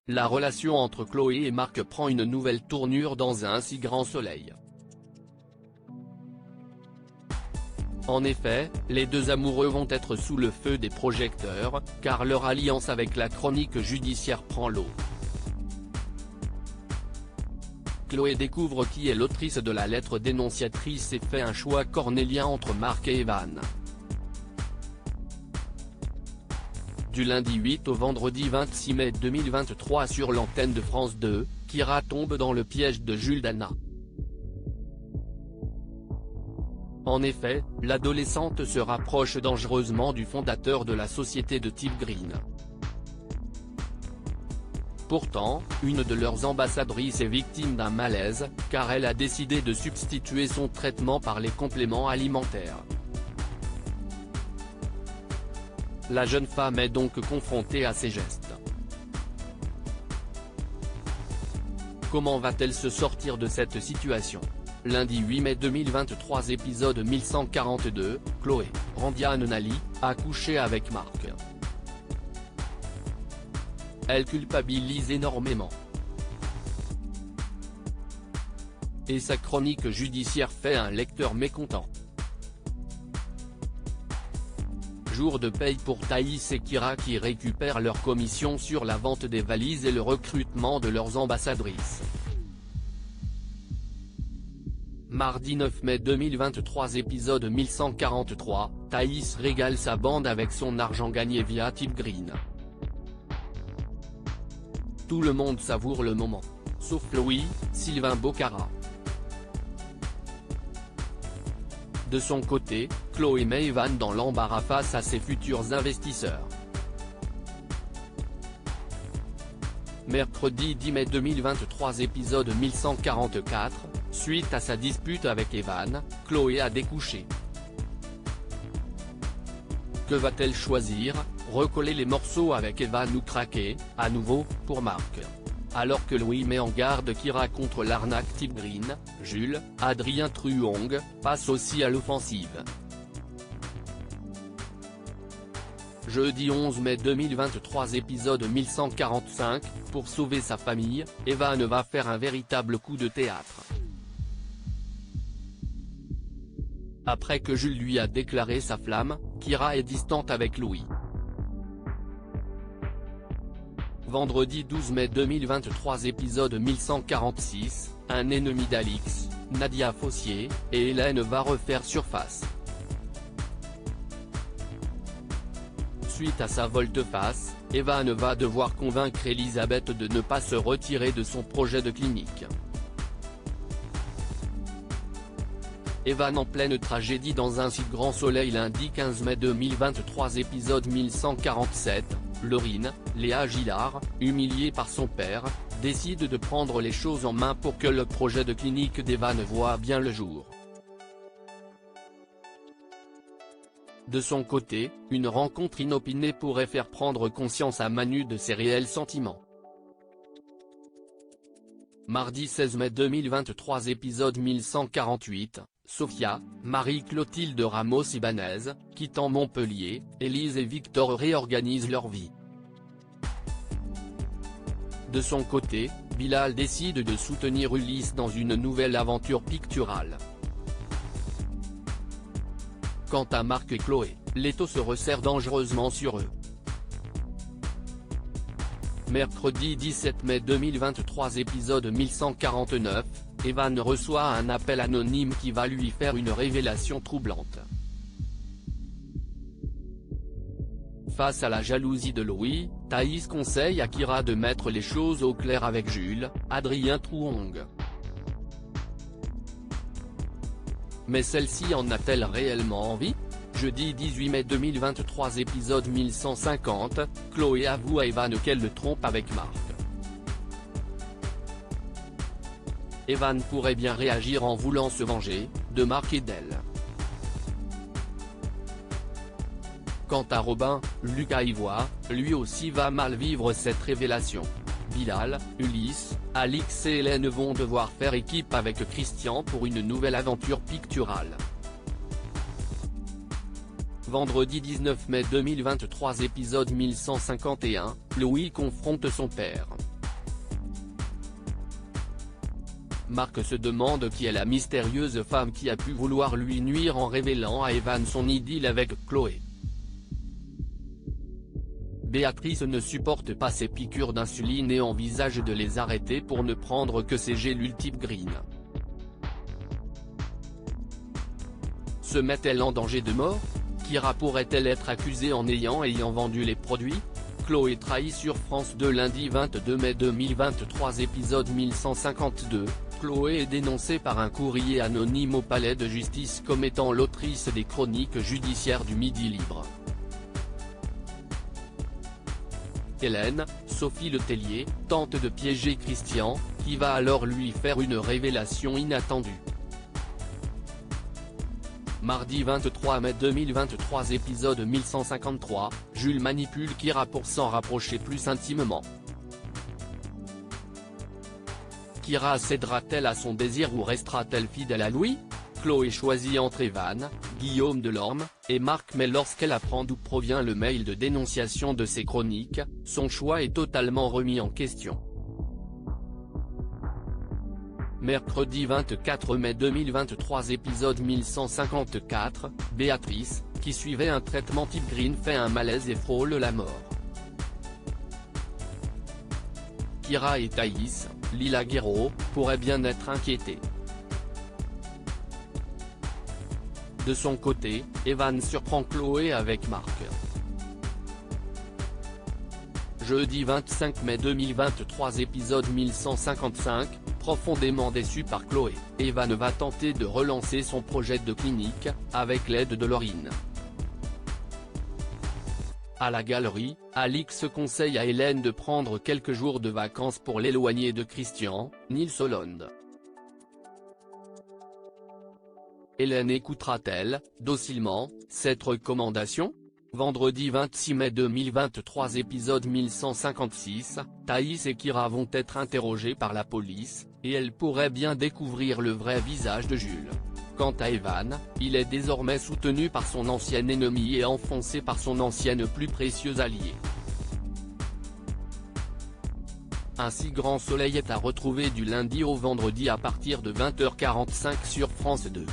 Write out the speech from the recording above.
la relation entre Chloé et Marc prend une nouvelle tournure dans un si grand soleil. En effet, les deux amoureux vont être sous le feu des projecteurs, car leur alliance avec la chronique judiciaire prend l'eau. Chloé découvre qui est l'autrice de la lettre dénonciatrice et fait un choix cornélien entre Marc et Evan. Du lundi 8 au vendredi 26 mai 2023 sur l'antenne de France 2, Kyra tombe dans le piège de Jules Dana. En effet, l'adolescente se rapproche dangereusement du fondateur de la société de type Green. Pourtant, une de leurs ambassadrices est victime d'un malaise, car elle a décidé de substituer son traitement par les compléments alimentaires. La jeune femme est donc confrontée à ces gestes. Comment va-t-elle se sortir de cette situation ? Lundi 8 mai 2023 épisode 1142, Chloé, Randiane Nali, a couché avec Marc. Elle culpabilise énormément. Et sa chronique judiciaire fait un lecteur mécontent. Jour de paye pour Thaïs et Kyra qui récupèrent leur commission sur la vente des valises et le recrutement de leurs ambassadrices. Mardi 9 mai 2023 épisode 1143, Thaïs régale sa bande avec son argent gagné via Type Green. Tout le monde savoure le moment. Sauf Louis, Sylvain Bocara. De son côté, Chloé met Evan dans l'embarras face à ses futurs investisseurs. Mercredi 10 mai 2023 épisode 1144, suite à sa dispute avec Evan, Chloé a découché. Que va-t-elle choisir, recoller les morceaux avec Evan ou craquer, à nouveau, pour Marc? Alors que Louis met en garde Kyra contre l'arnaque type Green, Jules, Adrien Truong, passe aussi à l'offensive. Jeudi 11 mai 2023 épisode 1145, pour sauver sa famille, Evan va faire un véritable coup de théâtre. Après que Jules lui a déclaré sa flamme, Kyra est distante avec Louis. Vendredi 12 mai 2023 épisode 1146, un ennemi d'Alix, Nadia Fossier, et Hélène va refaire surface. Suite à sa volte-face, Evan va devoir convaincre Elisabeth de ne pas se retirer de son projet de clinique. Evan en pleine tragédie dans un si grand soleil lundi 15 mai 2023 épisode 1147, Laurine, Léa Gillard, humiliée par son père, décide de prendre les choses en main pour que le projet de clinique d'Evan voie bien le jour. De son côté, une rencontre inopinée pourrait faire prendre conscience à Manu de ses réels sentiments. Mardi 16 mai 2023 épisode 1148, Sofia, Marie-Clotilde Ramos-Ibanez, quittant Montpellier, Élise et Victor réorganisent leur vie. De son côté, Bilal décide de soutenir Ulysse dans une nouvelle aventure picturale. Quant à Marc et Chloé, l'étau se resserre dangereusement sur eux. Mercredi 17 mai 2023 épisode 1149, Evan reçoit un appel anonyme qui va lui faire une révélation troublante. Face à la jalousie de Louis, Thaïs conseille à Kyra de mettre les choses au clair avec Jules, Adrien Truong. Mais celle-ci en a-t-elle réellement envie? Jeudi 18 mai 2023 épisode 1150, Chloé avoue à Evan qu'elle le trompe avec Marc. Evan pourrait bien réagir en voulant se venger, de Marc et d'elle. Quant à Robin, Lucas Ivoire, lui aussi va mal vivre cette révélation. Bilal, Ulysse, Alix et Hélène vont devoir faire équipe avec Christian pour une nouvelle aventure picturale. Vendredi 19 mai 2023 épisode 1151, Louis confronte son père. Marc se demande qui est la mystérieuse femme qui a pu vouloir lui nuire en révélant à Evan son idylle avec Chloé. Béatrice ne supporte pas ces piqûres d'insuline et envisage de les arrêter pour ne prendre que ces gélules type Green. Se met-elle en danger de mort? Kira pourrait-elle être accusée en ayant vendu les produits? Chloé trahit sur France 2 lundi 22 mai 2023 épisode 1152, Chloé est dénoncée par un courrier anonyme au palais de justice comme étant l'autrice des chroniques judiciaires du Midi Libre. Hélène, Sophie Letellier, tente de piéger Christian, qui va alors lui faire une révélation inattendue. Mardi 23 mai 2023 épisode 1153, Jules manipule Kira pour s'en rapprocher plus intimement. Kira cédera-t-elle à son désir ou restera-t-elle fidèle à Louis? Chloé choisit entre Evan, Guillaume Delorme, et Marc, mais lorsqu'elle apprend d'où provient le mail de dénonciation de ses chroniques, son choix est totalement remis en question. Mercredi 24 mai 2023 épisode 1154, Béatrice, qui suivait un traitement type Green fait un malaise et frôle la mort. Kira et Thaïs, Lila Guerreau, pourraient bien être inquiétés. De son côté, Evan surprend Chloé avec Marc. Jeudi 25 mai 2023 épisode 1155, profondément déçu par Chloé, Evan va tenter de relancer son projet de clinique, avec l'aide de Laurine. À la galerie, Alix conseille à Hélène de prendre quelques jours de vacances pour l'éloigner de Christian, Nils Hollande. Hélène écoutera-t-elle, docilement, cette recommandation? Vendredi 26 mai 2023 épisode 1156, Thaïs et Kira vont être interrogés par la police, et elle pourrait bien découvrir le vrai visage de Jules. Quant à Evan, il est désormais soutenu par son ancien ennemi et enfoncé par son ancienne plus précieuse alliée. Ainsi Grand Soleil est à retrouver du lundi au vendredi à partir de 20h45 sur France 2.